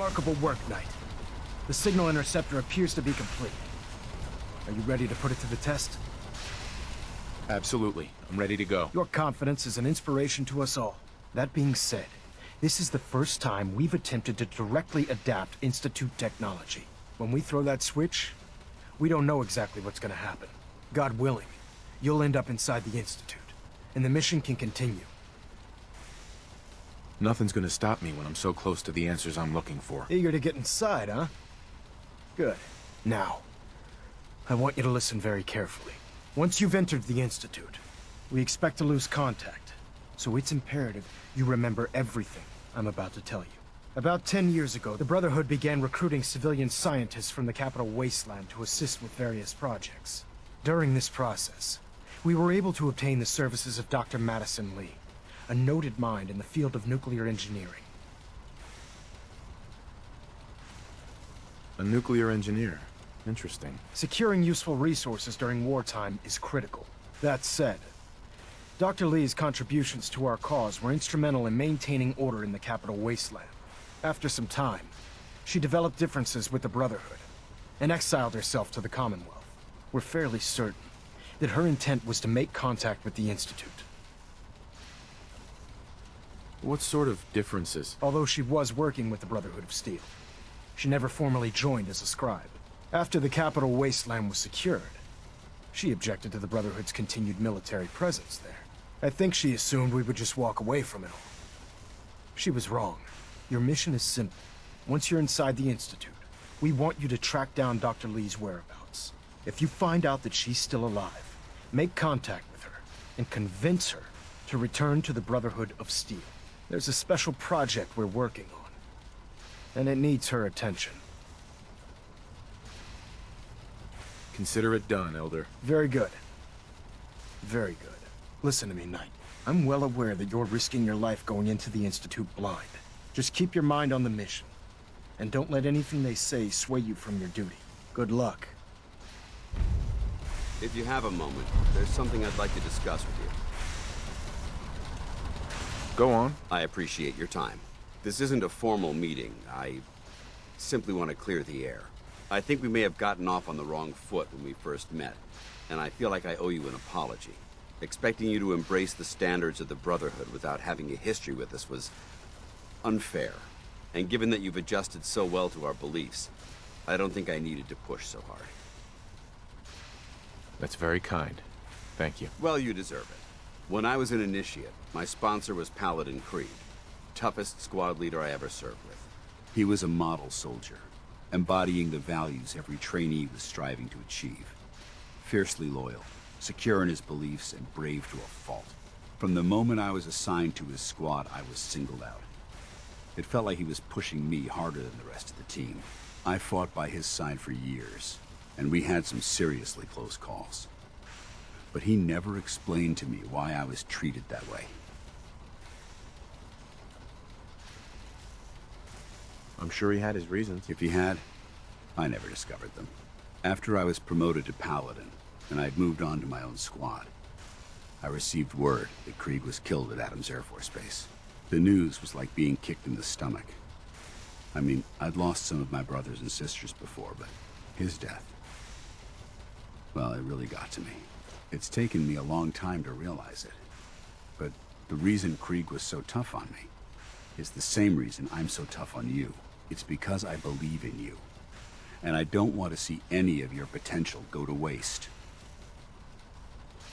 Remarkable work, Knight. The signal interceptor appears to be complete. Are you ready to put it to the test? Absolutely. I'm ready to go. Your confidence is an inspiration to us all. That being said, this is the first time we've attempted to directly adapt Institute technology. When we throw that switch, we don't know exactly what's gonna happen. God willing, you'll end up inside the Institute, and the mission can continue. Nothing's gonna stop me when I'm so close to the answers I'm looking for. Eager to get inside, huh? Good. Now, I want you to listen very carefully. Once you've entered the Institute, we expect to lose contact, so it's imperative you remember everything I'm about to tell you. About 10 years ago, the Brotherhood began recruiting civilian scientists from the capital wasteland to assist with various projects. During this process, we were able to obtain the services of Dr. Madison Li, a noted mind in the field of nuclear engineering. A nuclear engineer. Interesting. Securing useful resources during wartime is critical. That said, Dr. Li's contributions to our cause were instrumental in maintaining order in the capital wasteland. After some time, she developed differences with the Brotherhood and exiled herself to the Commonwealth. We're fairly certain that her intent was to make contact with the Institute. What sort of differences? Although she was working with the Brotherhood of Steel, she never formally joined as a scribe. After the capital wasteland was secured, she objected to the Brotherhood's continued military presence there. I think she assumed we would just walk away from it all. She was wrong. Your mission is simple. Once you're inside the Institute, we want you to track down Dr. Li's whereabouts. If you find out that she's still alive, make contact with her and convince her to return to the Brotherhood of Steel. There's a special project we're working on, and it needs her attention. Consider it done, Elder. Very good. Very good. Listen to me, Knight. I'm well aware that you're risking your life going into the Institute blind. Just keep your mind on the mission, and don't let anything they say sway you from your duty. Good luck. If you have a moment, there's something I'd like to discuss with you. Go on. I appreciate your time. This isn't a formal meeting. I simply want to clear the air. I think we may have gotten off on the wrong foot when we first met, and I feel like I owe you an apology. Expecting you to embrace the standards of the Brotherhood without having a history with us was unfair. And given that you've adjusted so well to our beliefs, I don't think I needed to push so hard. That's very kind. Thank you. Well, you deserve it. When I was an initiate, my sponsor was Paladin Creed, toughest squad leader I ever served with. He was a model soldier, embodying the values every trainee was striving to achieve. Fiercely loyal, secure in his beliefs, and brave to a fault. From the moment I was assigned to his squad, I was singled out. It felt like he was pushing me harder than the rest of the team. I fought by his side for years, and we had some seriously close calls. But he never explained to me why I was treated that way. I'm sure he had his reasons. If he had, I never discovered them. After I was promoted to Paladin, and I'd moved on to my own squad, I received word that Krieg was killed at Adams Air Force Base. The news was like being kicked in the stomach. I mean, I'd lost some of my brothers and sisters before, but his death, well, it really got to me. It's taken me a long time to realize it. But the reason Krieg was so tough on me is the same reason I'm so tough on you. It's because I believe in you. And I don't want to see any of your potential go to waste.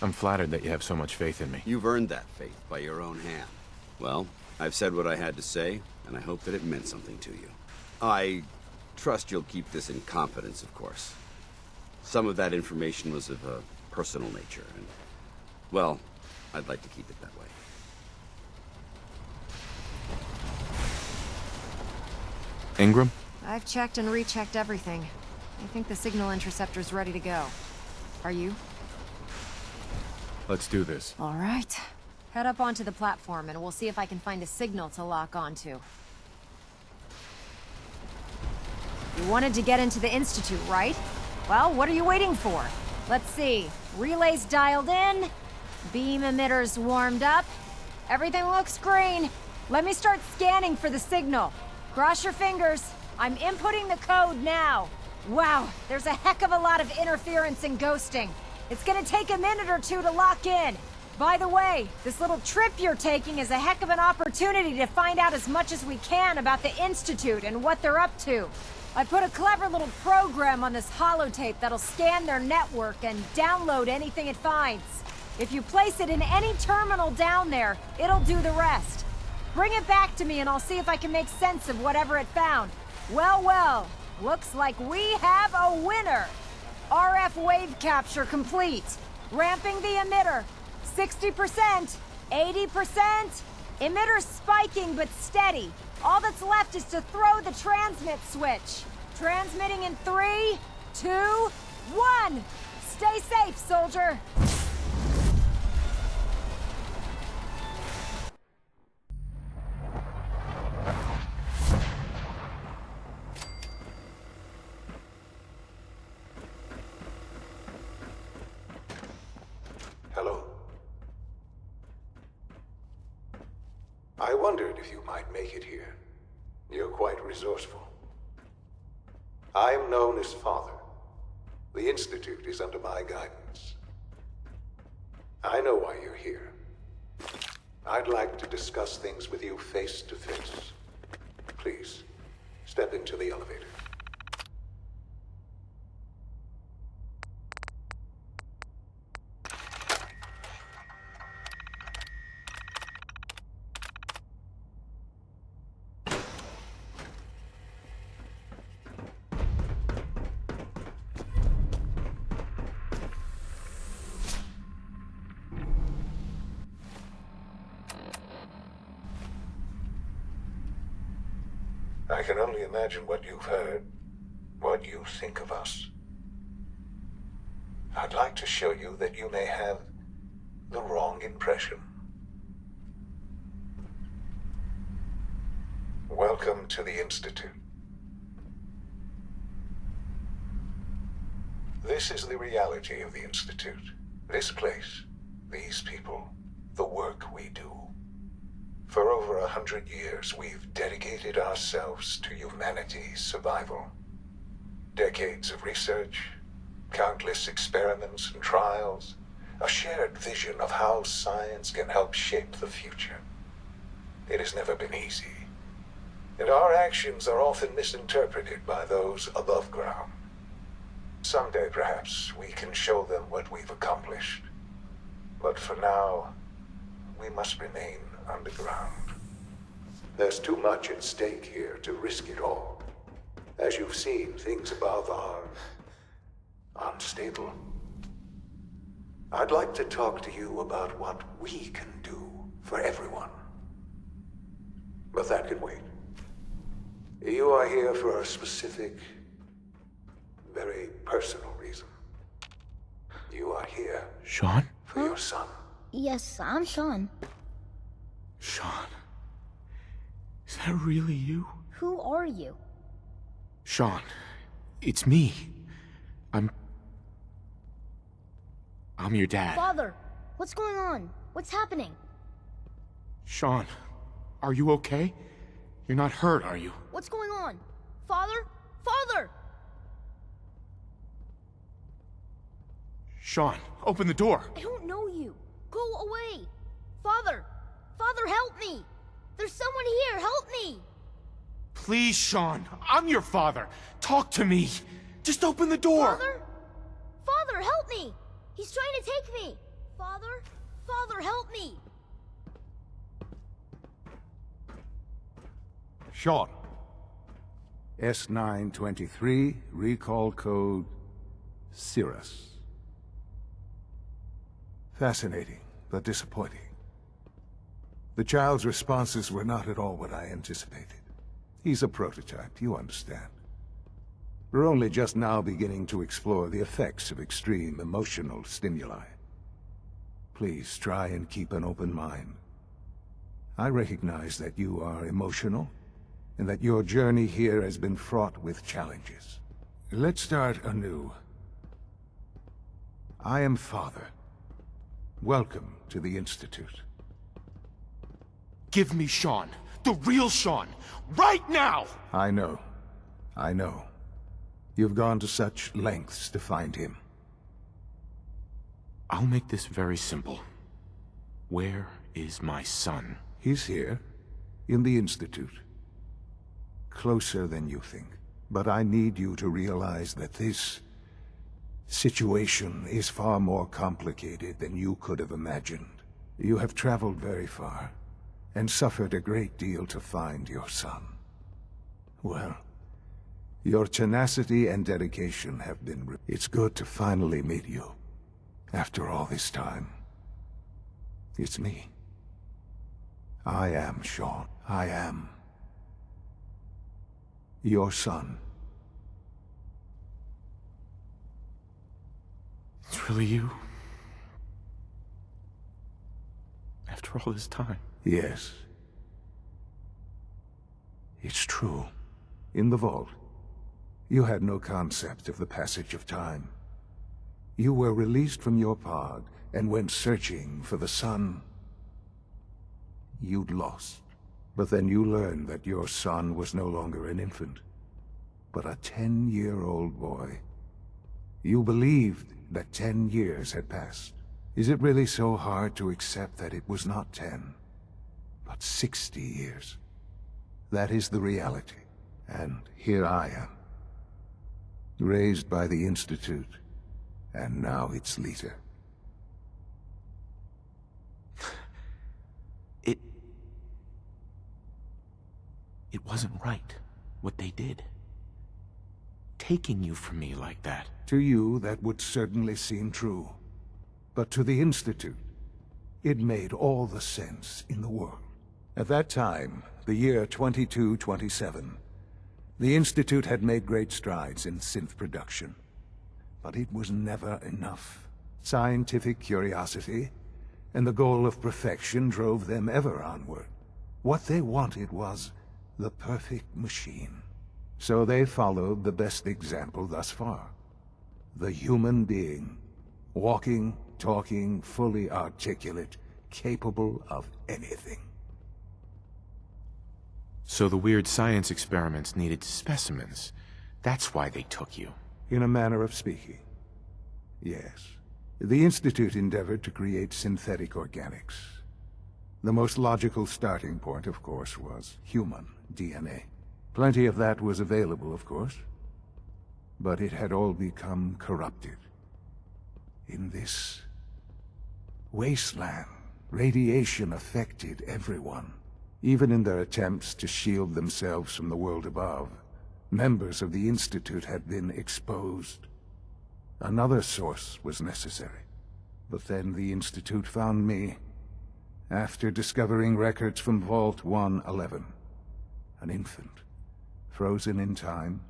I'm flattered that you have so much faith in me. You've earned that faith by your own hand. Well, I've said what I had to say, and I hope that it meant something to you. I trust you'll keep this in confidence, of course. Some of that information was of a personal nature, and, well, I'd like to keep it that way. Ingram? I've checked and rechecked everything. I think the signal interceptor's ready to go. Are you? Let's do this. All right. Head up onto the platform and we'll see if I can find a signal to lock onto. You wanted to get into the Institute, right? Well, what are you waiting for? Let's see. Relays dialed in. Beam emitters warmed up. Everything looks green. Let me start scanning for the signal. Cross your fingers. I'm inputting the code now. Wow, there's a heck of a lot of interference and ghosting. It's gonna take a minute or two to lock in. By the way, this little trip you're taking is a heck of an opportunity to find out as much as we can about the Institute and what they're up to. I put a clever little program on this holotape that'll scan their network and download anything it finds. If you place it in any terminal down there, it'll do the rest. Bring it back to me and I'll see if I can make sense of whatever it found. Well, well, looks like we have a winner. RF wave capture complete. Ramping the emitter. 60%, 80%. Emitter spiking but steady. All that's left is to throw the transmit switch. Transmitting in 3, 2, 1. Stay safe, soldier. Hello. I wondered if you might make it here. You're quite resourceful. I am known as Father. The Institute is under my guidance. I know why you're here. I'd like to discuss things with you face to face. Please, step into the elevator. I can only imagine what you've heard, what you think of us. I'd like to show you that you may have the wrong impression. Welcome to the Institute. This is the reality of the Institute. This place, these people, the work we do. For over 100 years, we've dedicated ourselves to humanity's survival. Decades of research, countless experiments and trials, a shared vision of how science can help shape the future. It has never been easy, and our actions are often misinterpreted by those above ground. Someday, perhaps, we can show them what we've accomplished. But for now, we must remain underground. There's too much at stake here to risk it all. As you've seen, things above are unstable. I'd like to talk to you about what we can do for everyone. But that can wait. You are here for a specific, very personal reason. You are here Sean? for your son. Yes, I'm Sean. Sean? Is that really you? Who are you? Sean, it's me. I'm your dad. Father, what's going on? What's happening? Sean, are you okay? You're not hurt, are you? What's going on? Father? Father! Sean, open the door. I don't know you. Go away. Father! Father, help me! There's someone here, help me! Please, Sean, I'm your father. Talk to me. Just open the door. Father? Father, help me! He's trying to take me! Father? Father, help me! Sean. S923, recall code Cirrus. Fascinating, but disappointing. The child's responses were not at all what I anticipated. He's a prototype, you understand. We're only just now beginning to explore the effects of extreme emotional stimuli. Please try and keep an open mind. I recognize that you are emotional, and that your journey here has been fraught with challenges. Let's start anew. I am Father. Welcome to the Institute. Give me Sean. The real Sean. Right now! I know. I know. You've gone to such lengths to find him. I'll make this very simple. Where is my son? He's here, in the Institute. Closer than you think. But I need you to realize that this situation is far more complicated than you could have imagined. You have traveled very far, and suffered a great deal to find your son. Well, your tenacity and dedication have been... It's good to finally meet you. After all this time. It's me. I am Shaun. I am your son. It's really you? After all this time? Yes. It's true. In the vault, you had no concept of the passage of time. You were released from your pod and went searching for the son you'd lost. But then you learned that your son was no longer an infant, but a 10-year-old boy. You believed that 10 years had passed. Is it really so hard to accept that it was not 10, but 60 years? That is the reality. And here I am, raised by the Institute, and now its leader. It wasn't right, what they did. Taking you from me like that. To you, that would certainly seem true. But to the Institute, it made all the sense in the world. At that time, the year 2227, the Institute had made great strides in synth production. But it was never enough. Scientific curiosity and the goal of perfection drove them ever onward. What they wanted was the perfect machine. So they followed the best example thus far. The human being. Walking, talking, fully articulate, capable of anything. So the weird science experiments needed specimens. That's why they took you. In a manner of speaking. Yes. The Institute endeavored to create synthetic organics. The most logical starting point, of course, was human DNA. Plenty of that was available, of course. But it had all become corrupted. In this wasteland, radiation affected everyone. Even in their attempts to shield themselves from the world above, members of the Institute had been exposed. Another source was necessary. But then the Institute found me, after discovering records from Vault 111. An infant, frozen in time,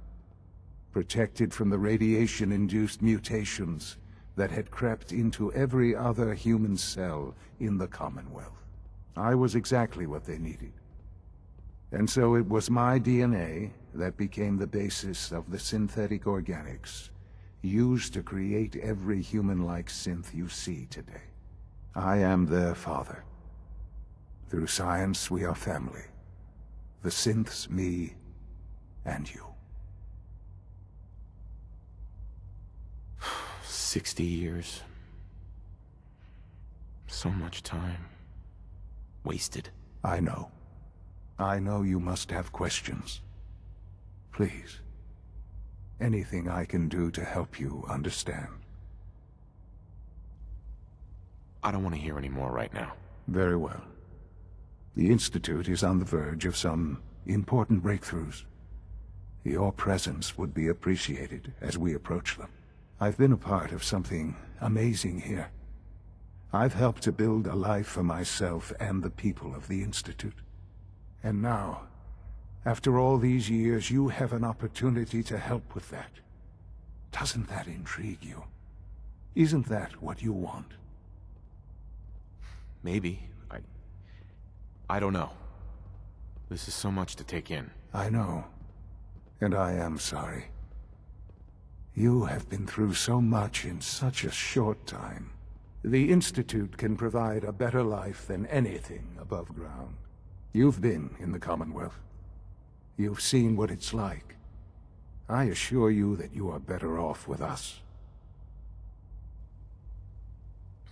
protected from the radiation-induced mutations that had crept into every other human cell in the Commonwealth. I was exactly what they needed. And so it was my DNA that became the basis of the synthetic organics used to create every human-like synth you see today. I am their father. Through science, we are family. The synths, me, and you. 60 years. So much time. Wasted. I know. I know you must have questions. Please. Anything I can do to help you understand. I don't want to hear any more right now. Very well. The Institute is on the verge of some important breakthroughs. Your presence would be appreciated as we approach them. I've been a part of something amazing here. I've helped to build a life for myself and the people of the Institute. And now, after all these years, you have an opportunity to help with that. Doesn't that intrigue you? Isn't that what you want? Maybe. I don't know. This is so much to take in. I know. And I am sorry. You have been through so much in such a short time. The Institute can provide a better life than anything above ground. You've been in the Commonwealth. You've seen what it's like. I assure you that you are better off with us.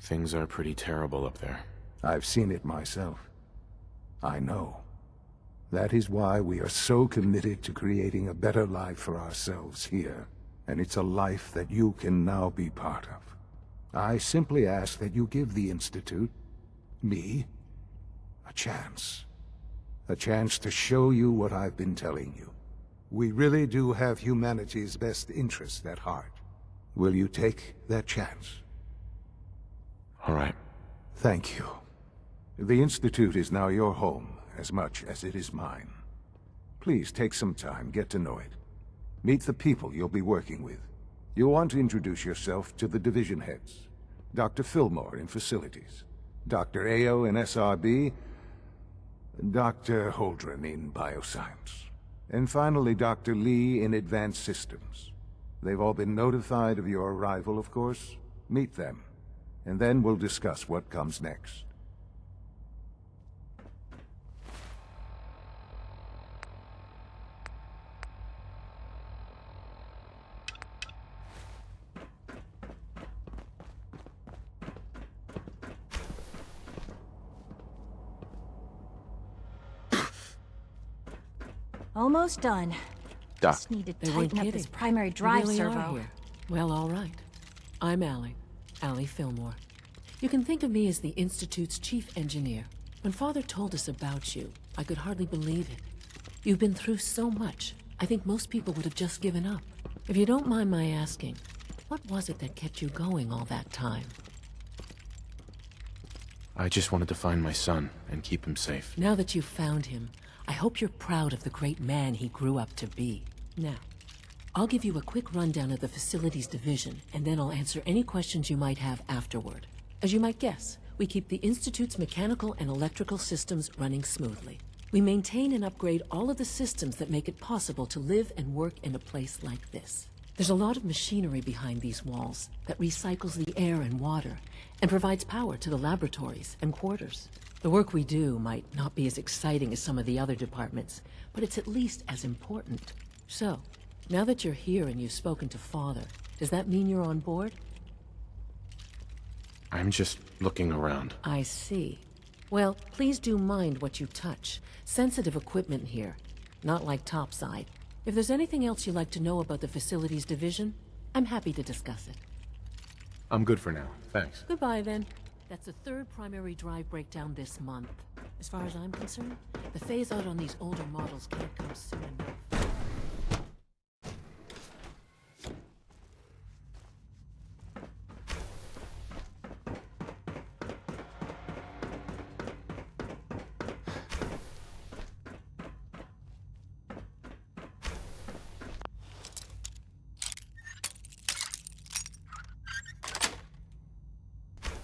Things are pretty terrible up there. I've seen it myself. I know. That is why we are so committed to creating a better life for ourselves here. And it's a life that you can now be part of. I simply ask that you give the Institute, me, a chance. A chance to show you what I've been telling you. We really do have humanity's best interest at heart. Will you take that chance? All right. Thank you. The Institute is now your home, as much as it is mine. Please take some time, get to know it. Meet the people you'll be working with. You'll want to introduce yourself to the division heads. Dr. Fillmore in Facilities, Dr. Ao in SRB, Dr. Holdren in Bioscience, and finally Dr. Lee in Advanced Systems. They've all been notified of your arrival, of course. Meet them, and then we'll discuss what comes next. Almost done. Doc. Just need to They weren't tighten up this kidding. primary They drive really servo. are here. Well, all right. I'm Allie Fillmore. You can think of me as the Institute's chief engineer. When Father told us about you, I could hardly believe it. You've been through so much, I think most people would have just given up. If you don't mind my asking, what was it that kept you going all that time? I just wanted to find my son and keep him safe. Now that you've found him, I hope you're proud of the great man he grew up to be. Now, I'll give you a quick rundown of the Facilities Division, and then I'll answer any questions you might have afterward. As you might guess, we keep the Institute's mechanical and electrical systems running smoothly. We maintain and upgrade all of the systems that make it possible to live and work in a place like this. There's a lot of machinery behind these walls that recycles the air and water and provides power to the laboratories and quarters. The work we do might not be as exciting as some of the other departments, but it's at least as important. So, now that you're here and you've spoken to Father, does that mean you're on board? I'm just looking around. I see. Well, please do mind what you touch. Sensitive equipment here, not like topside. If there's anything else you'd like to know about the Facilities Division, I'm happy to discuss it. I'm good for now. Thanks. Goodbye, then. That's the third primary drive breakdown this month. As far as I'm concerned, the phase-out on these older models can't come soon enough.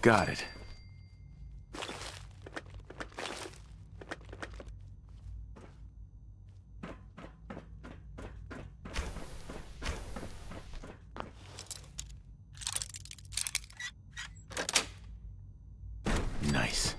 Got it. Nice.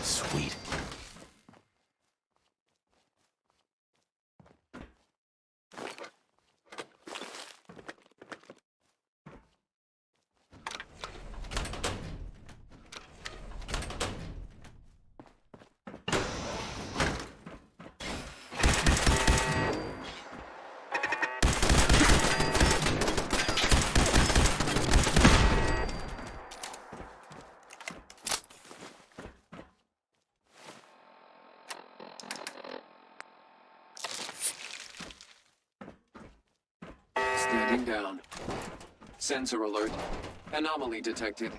Sweet. Standing down. Sensor alert. Anomaly detected.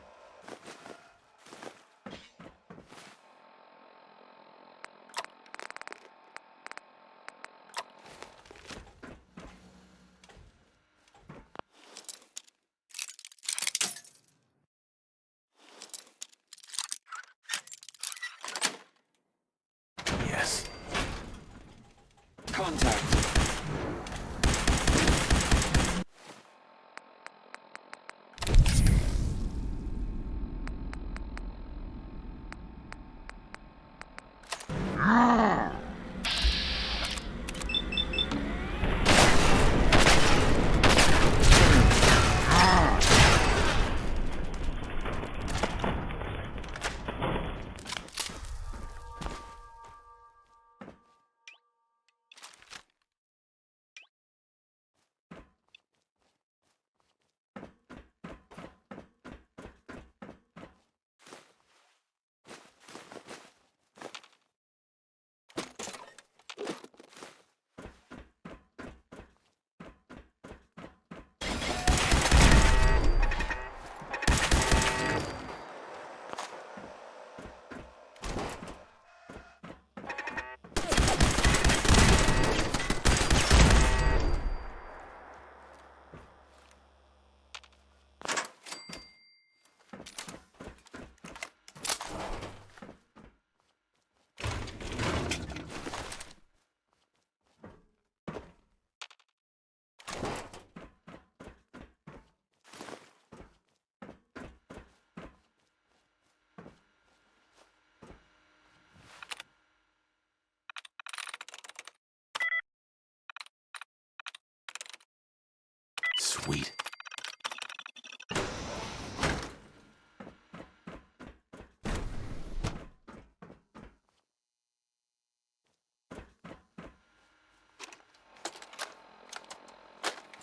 Sweet.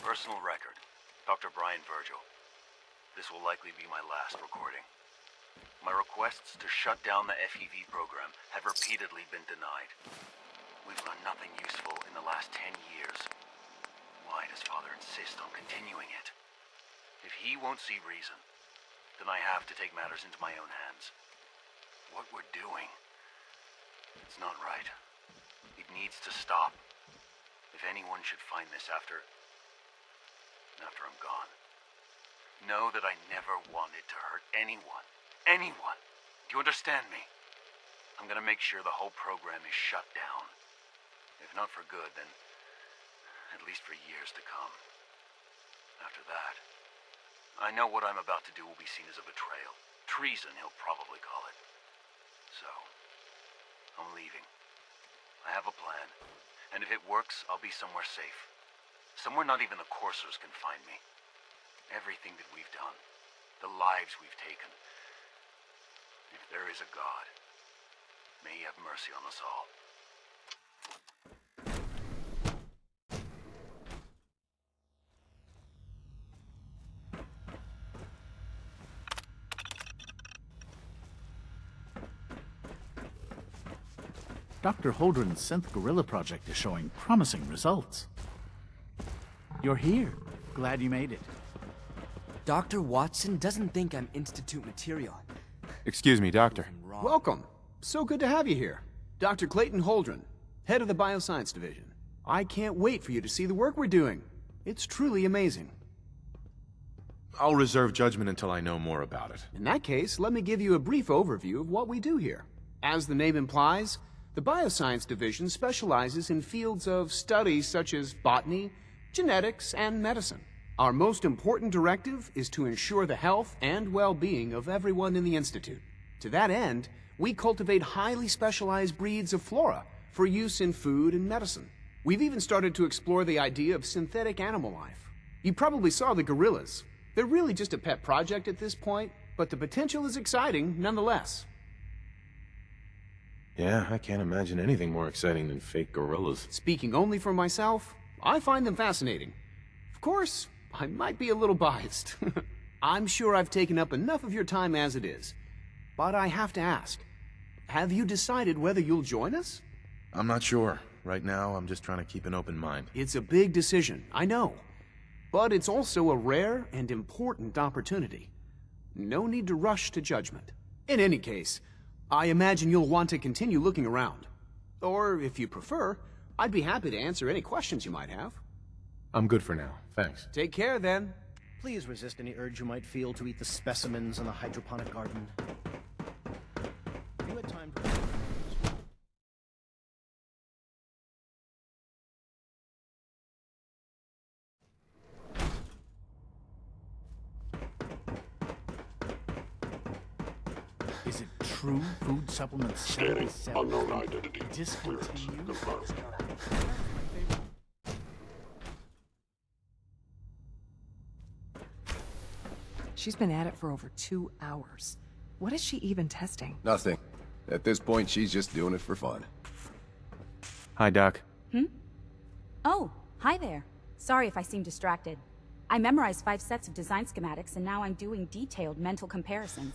Personal record. Dr. Brian Virgil. This will likely be my last recording. My requests to shut down the FEV program have repeatedly been denied. We've learned nothing useful in the last 10 years. Why does Father insist on continuing it? If he won't see reason, then I have to take matters into my own hands. What we're doing, it's not right. It needs to stop. If anyone should find this after I'm gone, know that I never wanted to hurt anyone. Anyone! Do you understand me? I'm gonna make sure the whole program is shut down. If not for good, then at least for years to come. After that, I know what I'm about to do will be seen as a betrayal. Treason, he'll probably call it. So, I'm leaving. I have a plan, and if it works, I'll be somewhere safe. Somewhere not even the coursers can find me. Everything that we've done, the lives we've taken. If there is a God, may he have mercy on us all. Dr. Holdren's synth gorilla project is showing promising results. You're here. Glad you made it. Dr. Watson doesn't think I'm Institute material. Excuse me, Doctor. Welcome. So good to have you here. Dr. Clayton Holdren, head of the Bioscience Division. I can't wait for you to see the work we're doing. It's truly amazing. I'll reserve judgment until I know more about it. In that case, let me give you a brief overview of what we do here. As the name implies, the Bioscience Division specializes in fields of study such as botany, genetics, and medicine. Our most important directive is to ensure the health and well-being of everyone in the Institute. To that end, we cultivate highly specialized breeds of flora for use in food and medicine. We've even started to explore the idea of synthetic animal life. You probably saw the gorillas. They're really just a pet project at this point, but the potential is exciting nonetheless. Yeah, I can't imagine anything more exciting than fake gorillas. Speaking only for myself, I find them fascinating. Of course, I might be a little biased. I'm sure I've taken up enough of your time as it is. But I have to ask, have you decided whether you'll join us? I'm not sure. Right now, I'm just trying to keep an open mind. It's a big decision, I know. But it's also a rare and important opportunity. No need to rush to judgment. In any case, I imagine you'll want to continue looking around. Or, if you prefer, I'd be happy to answer any questions you might have. I'm good for now. Thanks. Take care, then. Please resist any urge you might feel to eat the specimens in the hydroponic garden. You had time to... Is it true food supplements 77 unknown identity. discontinued? She's been at it for over 2 hours. What is she even testing? Nothing. At this point, she's just doing it for fun. Hi, Doc. Oh, hi there. Sorry if I seem distracted. I memorized 5 sets of design schematics and now I'm doing detailed mental comparisons.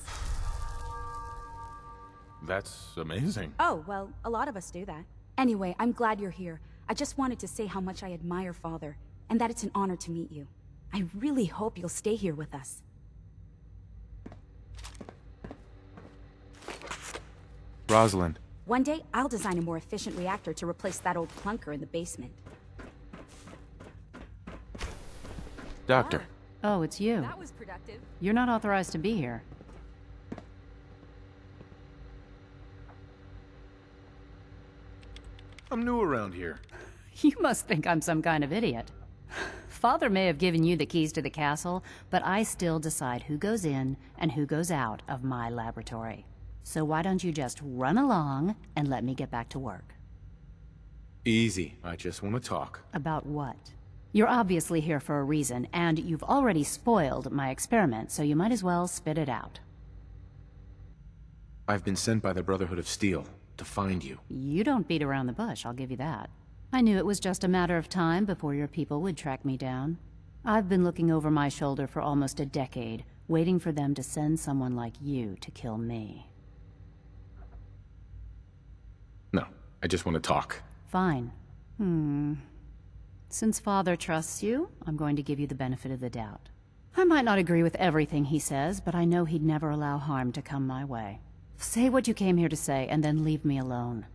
That's amazing. Oh, well, a lot of us do that. Anyway, I'm glad you're here. I just wanted to say how much I admire Father, and that it's an honor to meet you. I really hope you'll stay here with us. Rosalind. One day, I'll design a more efficient reactor to replace that old clunker in the basement. Doctor. Oh, it's you. That was productive. You're not authorized to be here. I'm new around here. You must think I'm some kind of idiot. Father may have given you the keys to the castle, but I still decide who goes in and who goes out of my laboratory. So why don't you just run along and let me get back to work? Easy. I just want to talk. About what? You're obviously here for a reason, and you've already spoiled my experiment, so you might as well spit it out. I've been sent by the Brotherhood of Steel to find you. You don't beat around the bush, I'll give you that. I knew it was just a matter of time before your people would track me down. I've been looking over my shoulder for almost a decade, waiting for them to send someone like you to kill me. No, I just want to talk. Fine. Since Father trusts you, I'm going to give you the benefit of the doubt. I might not agree with everything he says, but I know he'd never allow harm to come my way. Say what you came here to say, and then leave me alone.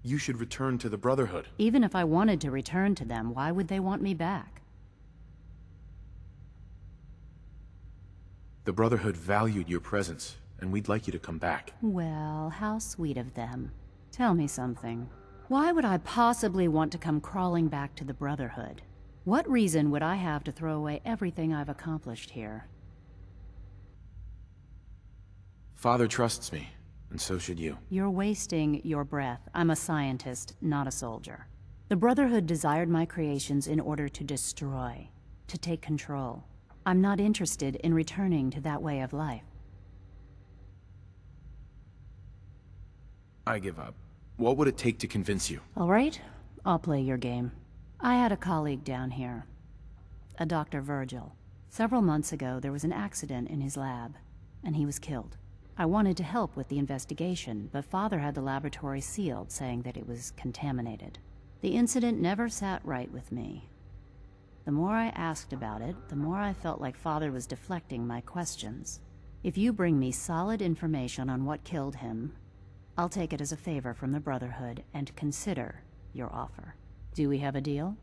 You should return to the Brotherhood. Even if I wanted to return to them, why would they want me back? The Brotherhood valued your presence, and we'd like you to come back. Well, how sweet of them. Tell me something. Why would I possibly want to come crawling back to the Brotherhood? What reason would I have to throw away everything I've accomplished here? Father trusts me, and so should you. You're wasting your breath. I'm a scientist, not a soldier. The Brotherhood desired my creations in order to destroy, to take control. I'm not interested in returning to that way of life. I give up. What would it take to convince you? All right, I'll play your game. I had a colleague down here, a Dr. Virgil. Several months ago, there was an accident in his lab, and he was killed. I wanted to help with the investigation, but Father had the laboratory sealed, saying that it was contaminated. The incident never sat right with me. The more I asked about it, the more I felt like Father was deflecting my questions. If you bring me solid information on what killed him, I'll take it as a favor from the Brotherhood and consider your offer. Do we have a deal?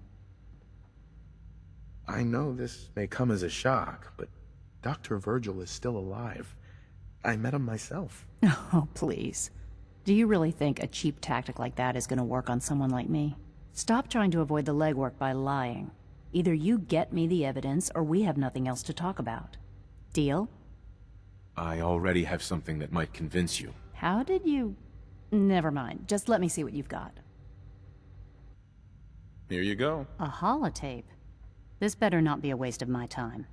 I know this may come as a shock, but Dr. Virgil is still alive. I met him myself. Oh, please. Do you really think a cheap tactic like that is going to work on someone like me? Stop trying to avoid the legwork by lying. Either you get me the evidence, or we have nothing else to talk about. Deal? I already have something that might convince you. How did you... Never mind. Just let me see what you've got. Here you go. A holotape? This better not be a waste of my time.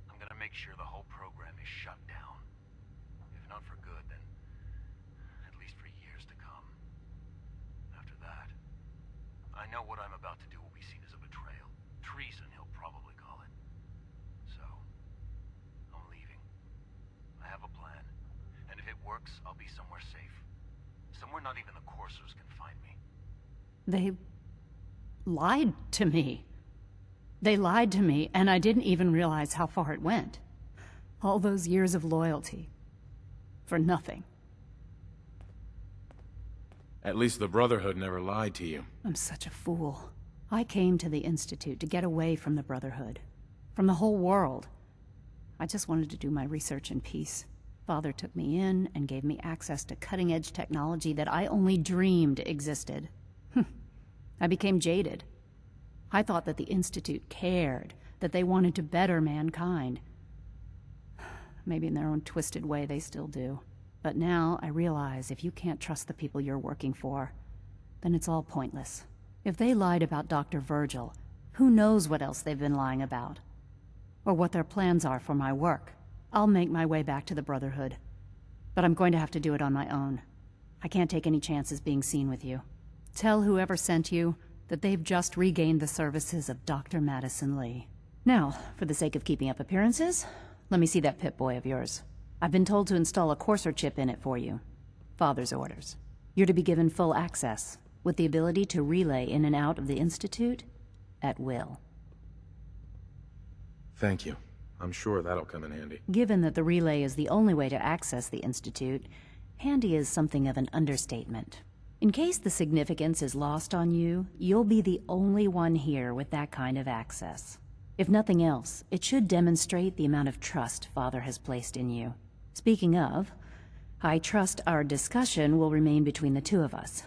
I'm gonna make sure the whole program is shut down. If not for good, then at least for years to come. After that, I know what I'm about to do will be seen as a betrayal. Treason, he'll probably call it. So, I'm leaving. I have a plan. And if it works, I'll be somewhere safe. Somewhere not even the coursers can find me. They lied to me. They lied to me, and I didn't even realize how far it went. All those years of loyalty. For nothing. At least the Brotherhood never lied to you. I'm such a fool. I came to the Institute to get away from the Brotherhood. From the whole world. I just wanted to do my research in peace. Father took me in and gave me access to cutting-edge technology that I only dreamed existed. I became jaded. I thought that the Institute cared, that they wanted to better mankind. Maybe in their own twisted way they still do. But now I realize if you can't trust the people you're working for, then it's all pointless. If they lied about Dr. Virgil, who knows what else they've been lying about? Or what their plans are for my work. I'll make my way back to the Brotherhood. But I'm going to have to do it on my own. I can't take any chances being seen with you. Tell whoever sent you that they've just regained the services of Dr. Madison Lee. Now, for the sake of keeping up appearances, let me see that Pip-Boy of yours. I've been told to install a Courser chip in it for you. Father's orders. You're to be given full access, with the ability to relay in and out of the Institute at will. Thank you. I'm sure that'll come in handy. Given that the relay is the only way to access the Institute, handy is something of an understatement. In case the significance is lost on you, you'll be the only one here with that kind of access. If nothing else, it should demonstrate the amount of trust Father has placed in you. Speaking of, I trust our discussion will remain between the two of us.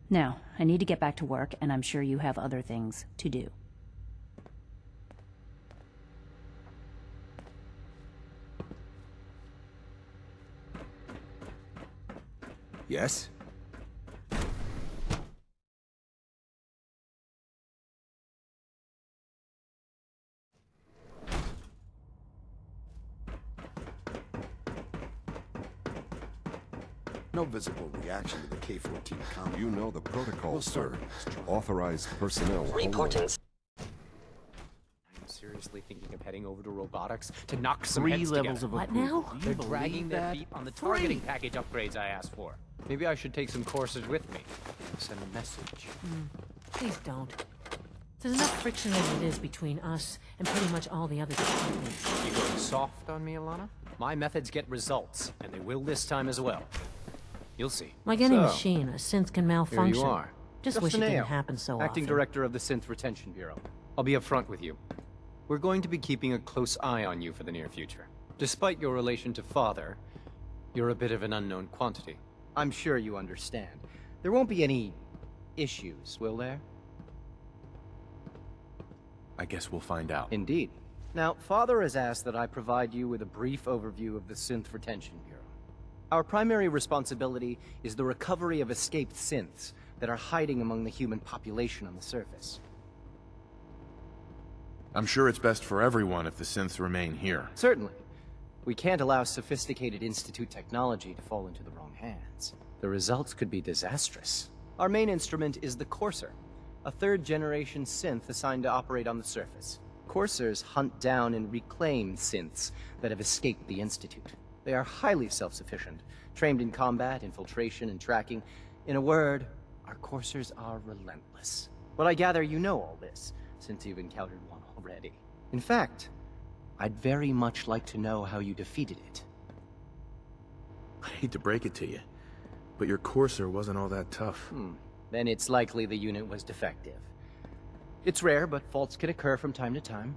Now, I need to get back to work, and I'm sure you have other things to do. Yes? No visible reaction to the K-14 comm. You know the protocol, Well, sir. sir. Authorized personnel. Reporting. I'm seriously thinking of heading over to robotics to knock some 3 heads levels together. of approval. What now? Do They're you dragging believe their that? feet on the targeting package upgrades I asked for. Maybe I should take some courses with me. Send a message. Please don't. There's enough friction as it is between us and pretty much all the other departments. You going soft on me, Alana? My methods get results, and they will this time as well. You'll see. Like any So, machine, a synth can malfunction. Here you are. Just wish it Dustin didn't Ayo, happen so Acting often. Director of the Synth Retention Bureau. I'll be upfront with you. We're going to be keeping a close eye on you for the near future. Despite your relation to Father, you're a bit of an unknown quantity. I'm sure you understand. There won't be any issues, will there? I guess we'll find out. Indeed. Now, Father has asked that I provide you with a brief overview of the Synth Retention Bureau. Our primary responsibility is the recovery of escaped synths that are hiding among the human population on the surface. I'm sure it's best for everyone if the synths remain here. Certainly. We can't allow sophisticated Institute technology to fall into the wrong hands. The results could be disastrous. Our main instrument is the Courser, a third-generation synth assigned to operate on the surface. Coursers hunt down and reclaim synths that have escaped the Institute. They are highly self-sufficient, trained in combat, infiltration, and tracking. In a word, our coursers are relentless. But I gather you know all this, since you've encountered one already. In fact, I'd very much like to know how you defeated it. I hate to break it to you, but your Courser wasn't all that tough. Then it's likely the unit was defective. It's rare, but faults can occur from time to time.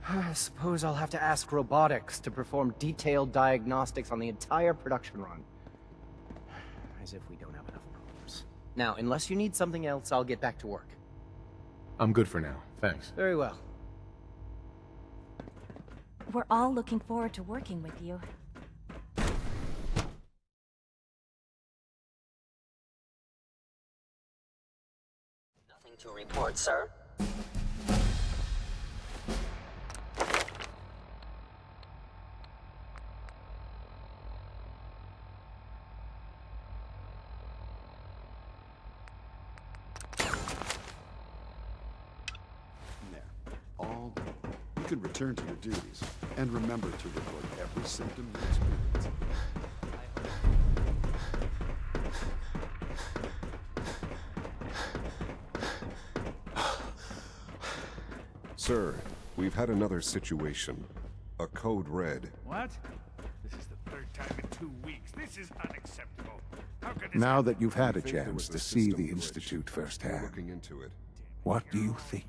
I suppose I'll have to ask robotics to perform detailed diagnostics on the entire production run. As if we don't have enough problems. Now, unless you need something else, I'll get back to work. I'm good for now, thanks. Very well. We're all looking forward to working with you. Nothing to report, sir. All done. You can return to your duties, and remember to report every symptom you experience. Sir, we've had another situation. A code red. What? This is the third time in 2 weeks. This is unacceptable. How could this Now happen? that you've had a think there chance was to a see system the glitch. Institute We're firsthand, looking into it. what do you think?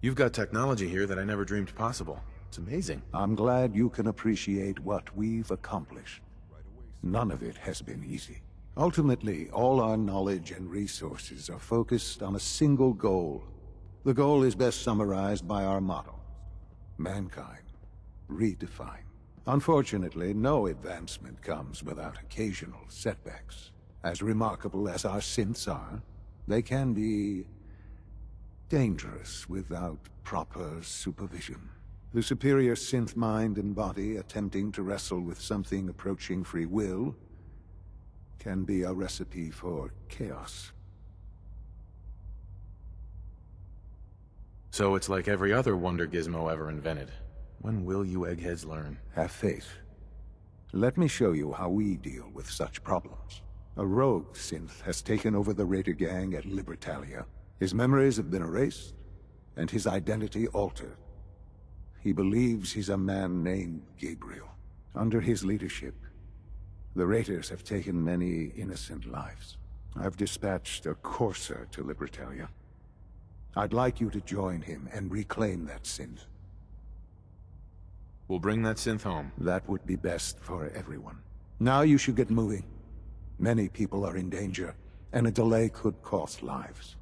You've got technology here that I never dreamed possible. It's amazing. I'm glad you can appreciate what we've accomplished. None of it has been easy. Ultimately, all our knowledge and resources are focused on a single goal. The goal is best summarized by our motto: mankind, redefined. Unfortunately, no advancement comes without occasional setbacks. As remarkable as our synths are, they can be dangerous without proper supervision. The superior synth mind and body attempting to wrestle with something approaching free will can be a recipe for chaos. So it's like every other wonder gizmo ever invented. When will you eggheads learn? Have faith. Let me show you how we deal with such problems. A rogue synth has taken over the Raider gang at Libertalia. His memories have been erased, and his identity altered. He believes he's a man named Gabriel. Under his leadership, The Raiders have taken many innocent lives. I've dispatched a courser to Libertalia. I'd like you to join him and reclaim that synth. We'll bring that synth home. That would be best for everyone. Now you should get moving. Many people are in danger, and a delay could cost lives.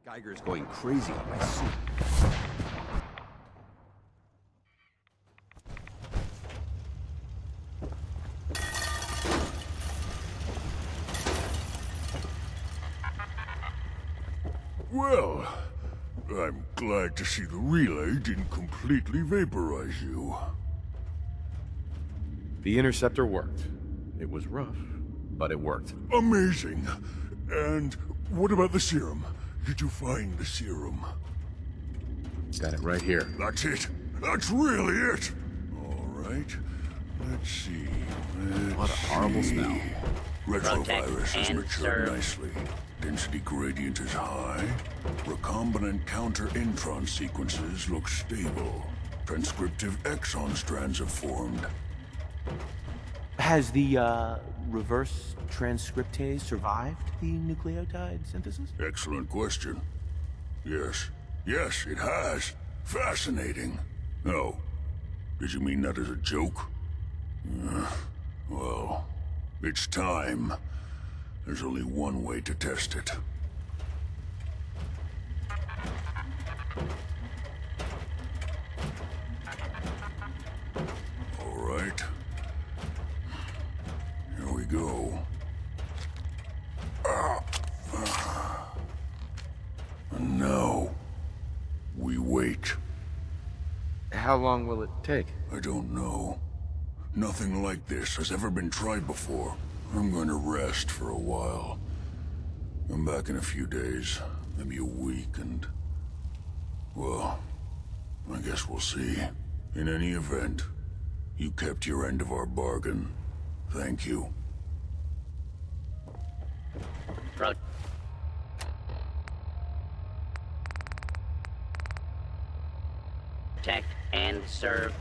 Geiger's going crazy on my suit. Well, I'm glad to see the relay didn't completely vaporize you. The interceptor worked. It was rough, but it worked. Amazing. And what about the serum? Did you find the serum? Got it right here. That's it. That's really it. All right. Let's see. What a horrible smell. Retrovirus has and matured serve. nicely. Density gradient is high. Recombinant counter-intron sequences look stable. Transcriptive exon strands have formed. Has the, reverse transcriptase survived the nucleotide synthesis? Excellent question. Yes. Yes, it has. Fascinating. Oh, did you mean that as a joke? Well, it's time. There's only one way to test it. All right. Here we go. And now, we wait. How long will it take? I don't know. Nothing like this has ever been tried before. I'm going to rest for a while. I'm back in a few days, maybe a week, and... well, I guess we'll see. In any event, you kept your end of our bargain. Thank you. Protect and serve.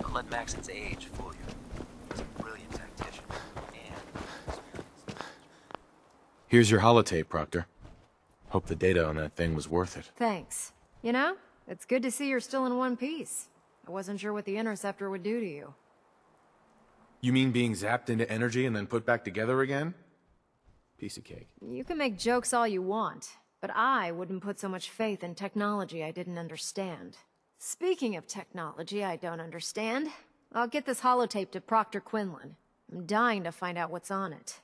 Don't let Maxon's age fool you. He's a brilliant tactician. And Here's your holotape, Proctor. Hope the data on that thing was worth it. Thanks. You know, it's good to see you're still in one piece. I wasn't sure what the interceptor would do to you. You mean being zapped into energy and then put back together again? Piece of cake. You can make jokes all you want, but I wouldn't put so much faith in technology I didn't understand. Speaking of technology I don't understand, I'll get this holotape to Proctor Quinlan. I'm dying to find out what's on it.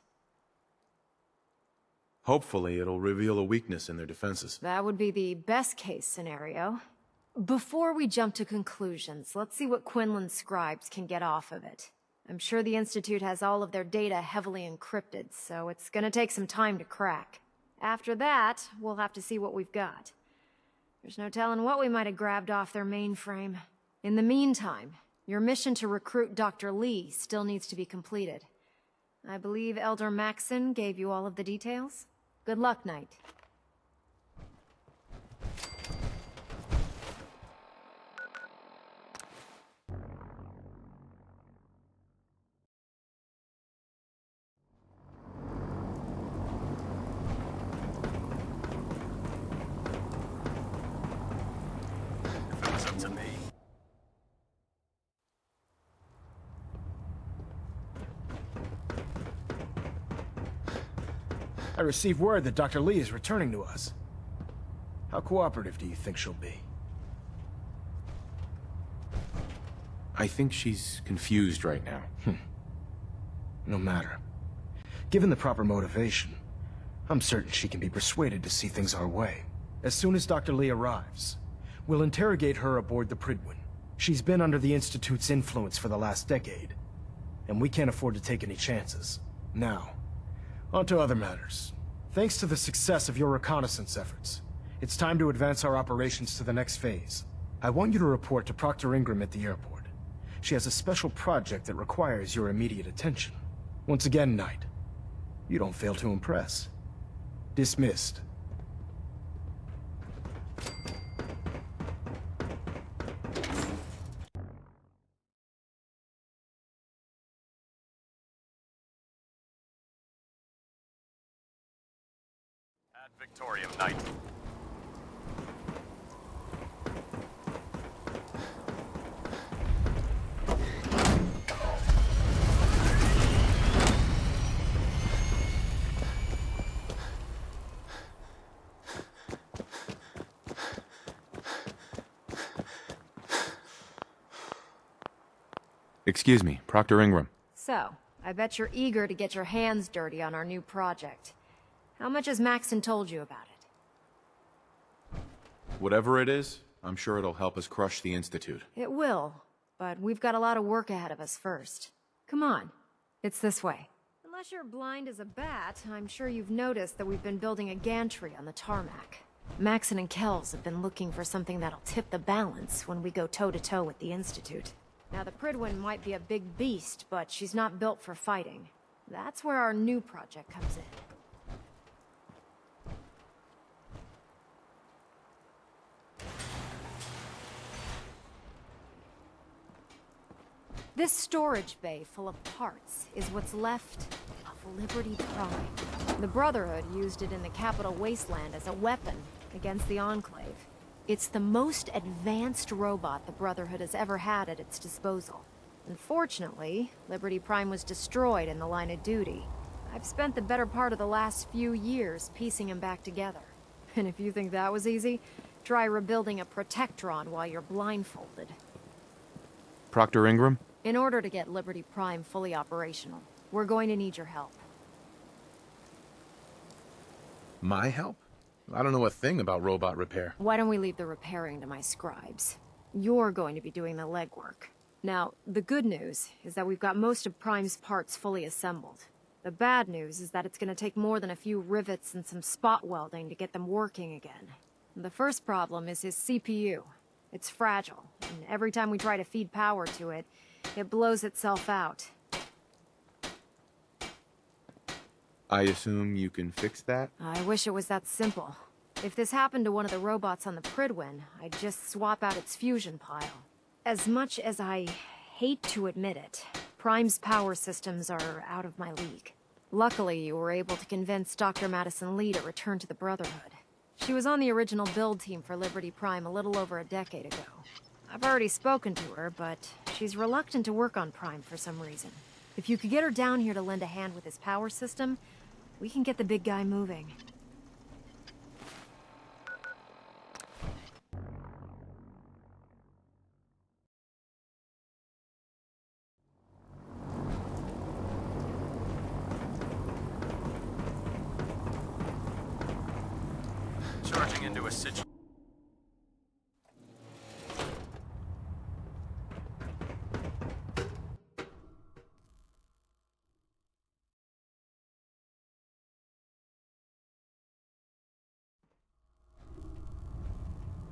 Hopefully it'll reveal a weakness in their defenses. That would be the best-case scenario. Before we jump to conclusions, let's see what Quinlan's scribes can get off of it. I'm sure the Institute has all of their data heavily encrypted, so it's gonna take some time to crack. After that, we'll have to see what we've got. There's no telling what we might have grabbed off their mainframe. In the meantime, your mission to recruit Dr. Lee still needs to be completed. I believe Elder Maxon gave you all of the details? Good luck, Knight. If it was up to me. I received word that Dr. Lee is returning to us. How cooperative do you think she'll be? I think she's confused right now. No matter. Given the proper motivation, I'm certain she can be persuaded to see things our way. As soon as Dr. Lee arrives, we'll interrogate her aboard the Prydwen. She's been under the Institute's influence for the last decade, and we can't afford to take any chances. Now, on to other matters. Thanks to the success of your reconnaissance efforts, it's time to advance our operations to the next phase. I want you to report to Proctor Ingram at the airport. She has a special project that requires your immediate attention. Once again, Knight, you don't fail to impress. Dismissed. Ad Victorium, Knight. Excuse me, Proctor Ingram. So, I bet you're eager to get your hands dirty on our new project. How much has Maxon told you about it? Whatever it is, I'm sure it'll help us crush the Institute. It will, but we've got a lot of work ahead of us first. Come on, it's this way. Unless you're blind as a bat, I'm sure you've noticed that we've been building a gantry on the tarmac. Maxon and Kells have been looking for something that'll tip the balance when we go toe-to-toe with the Institute. Now, the Prydwen might be a big beast, but she's not built for fighting. That's where our new project comes in. This storage bay full of parts is what's left of Liberty Prime. The Brotherhood used it in the Capital Wasteland as a weapon against the Enclave. It's the most advanced robot the Brotherhood has ever had at its disposal. Unfortunately, Liberty Prime was destroyed in the line of duty. I've spent the better part of the last few years piecing him back together. And if you think that was easy, try rebuilding a Protectron while you're blindfolded. Proctor Ingram? In order to get Liberty Prime fully operational, we're going to need your help. My help? I don't know a thing about robot repair. Why don't we leave the repairing to my scribes? You're going to be doing the legwork. Now, the good news is that we've got most of Prime's parts fully assembled. The bad news is that it's going to take more than a few rivets and some spot welding to get them working again. The first problem is his CPU. It's fragile, and every time we try to feed power to it, it blows itself out. I assume you can fix that? I wish it was that simple. If this happened to one of the robots on the Prydwen, I'd just swap out its fusion pile. As much as I hate to admit it, Prime's power systems are out of my league. Luckily, you were able to convince Dr. Madison Lee to return to the Brotherhood. She was on the original build team for Liberty Prime a little over a decade ago. I've already spoken to her, but she's reluctant to work on Prime for some reason. If you could get her down here to lend a hand with his power system, we can get the big guy moving. Charging into a situation.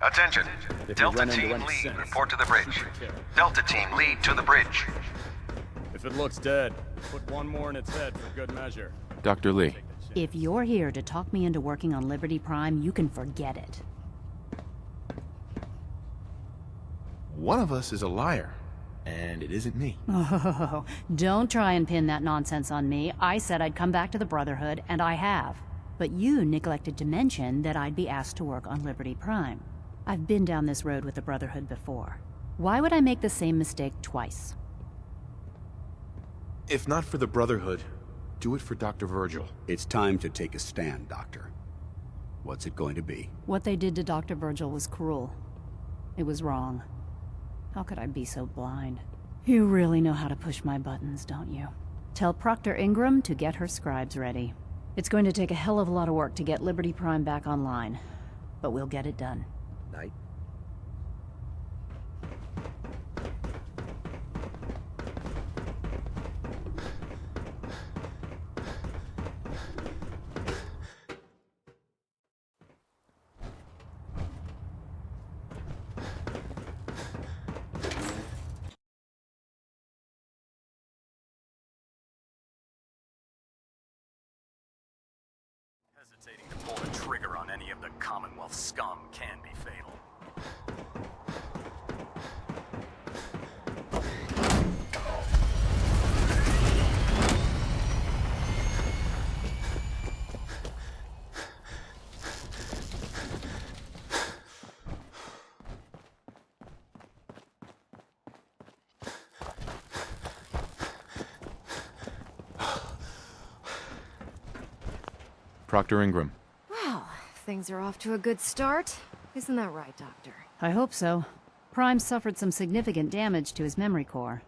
Attention. Delta Team lead, report to the bridge. Delta Team lead to the bridge. If it looks dead, put one more in its head for good measure. Dr. Lee. If you're here to talk me into working on Liberty Prime, you can forget it. One of us is a liar, and it isn't me. Oh, don't try and pin that nonsense on me. I said I'd come back to the Brotherhood, and I have. But you neglected to mention that I'd be asked to work on Liberty Prime. I've been down this road with the Brotherhood before. Why would I make the same mistake twice? If not for the Brotherhood, Do it for Dr. Virgil. It's time to take a stand, Doctor. What's it going to be? What they did to Dr. Virgil was cruel. It was wrong. How could I be so blind? You really know how to push my buttons, don't you? Tell Proctor Ingram to get her scribes ready. It's going to take a hell of a lot of work to get Liberty Prime back online, but we'll get it done. Night. Hesitating to pull the trigger on any of the Commonwealth scum can be fatal. Proctor Ingram. Well, things are off to a good start. Isn't that right, Doctor? I hope so. Prime suffered some significant damage to his memory core.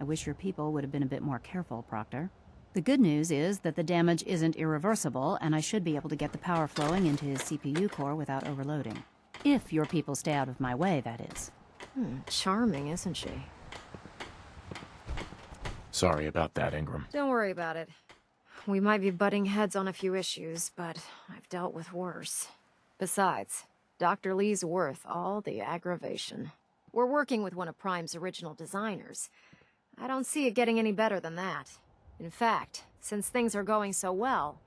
I wish your people would have been a bit more careful, Proctor. The good news is that the damage isn't irreversible, and I should be able to get the power flowing into his CPU core without overloading. If your people stay out of my way, that is. Charming, isn't she? Sorry about that, Ingram. Don't worry about it. We might be butting heads on a few issues, but I've dealt with worse. Besides, Dr. Lee's worth all the aggravation. We're working with one of Prime's original designers. I don't see it getting any better than that. In fact, since things are going so well,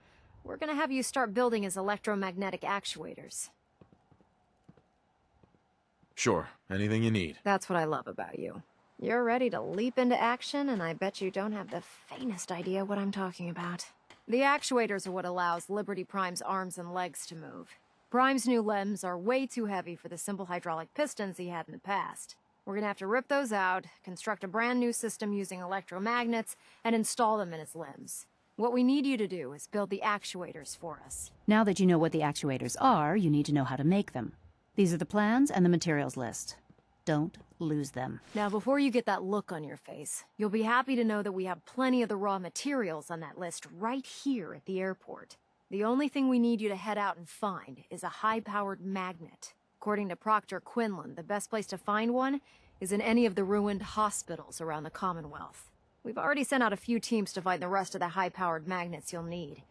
we're gonna have you start building his electromagnetic actuators. Sure, anything you need. That's what I love about you. You're ready to leap into action, and I bet you don't have the faintest idea what I'm talking about. The actuators are what allows Liberty Prime's arms and legs to move. Prime's new limbs are way too heavy for the simple hydraulic pistons he had in the past. We're gonna have to rip those out, construct a brand new system using electromagnets, and install them in his limbs. What we need you to do is build the actuators for us. Now that you know what the actuators are, you need to know how to make them. These are the plans and the materials list. Don't lose them. Now, before you get that look on your face, you'll be happy to know that we have plenty of the raw materials on that list right here at the airport. The only thing we need you to head out and find is a high-powered magnet. According to Proctor Quinlan, the best place to find one is in any of the ruined hospitals around the Commonwealth. We've already sent out a few teams to find the rest of the high-powered magnets you'll need.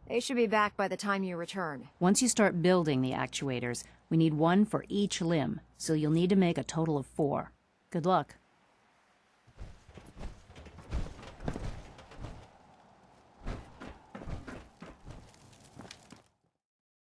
They should be back by the time you return. Once you start building the actuators, we need one for each limb, so you'll need to make a total of 4. Good luck.